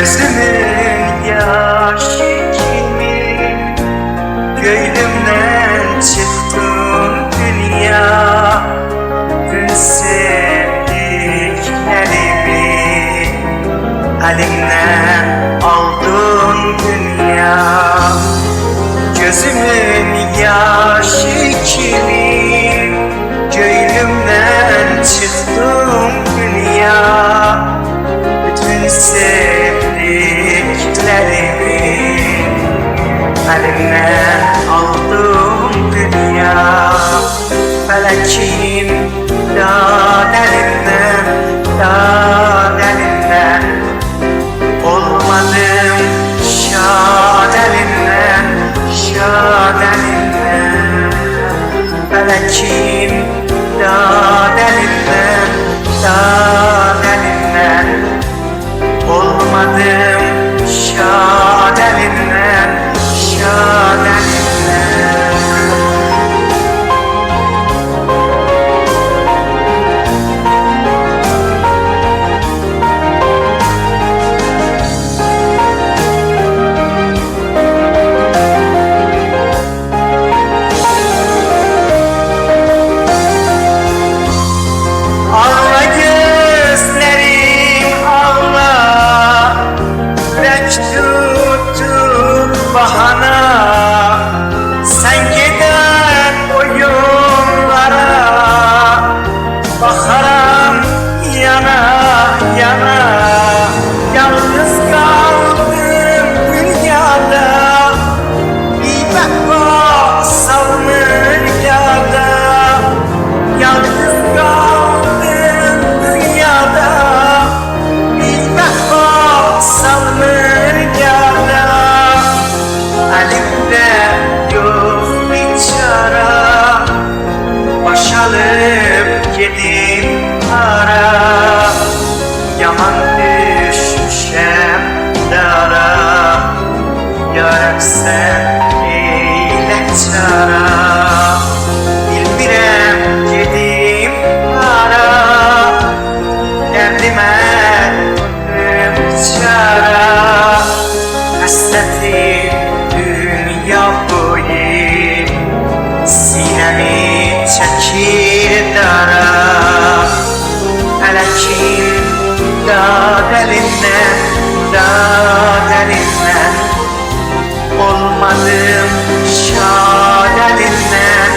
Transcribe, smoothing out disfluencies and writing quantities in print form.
Gözümün yaşı kimin, gönlümden çıktın dünya. Dün sevdiklerimi elimden aldın dünya. Gözümün yaşı kimin, gönlümden çıktın dünya. Bütün sevdiklerimi elimden aldım dünya. Felekim dağdelinden olmadım şadelinden. Felekim dağdelinden olmadım şadelinden. Ağla gözlerim ağla, yürek tuttu bahana. Sen giden o yollara bakaram yana yana. Yalnız kaldım dünyada, bir vefo salınır yada. Yalnız kaldım dünyada, bir vefo salınır yada. Elimde yok bir çare, boşalıp gidip ara. Yaman düşmüşem dara, yarab sen eyle çare. Bilmirəm gedim hara, dərdimə çara. Həsrətim dünya boyu sinəmi çəkir dara. Fələkim dağdelindən olmadım şadelindən.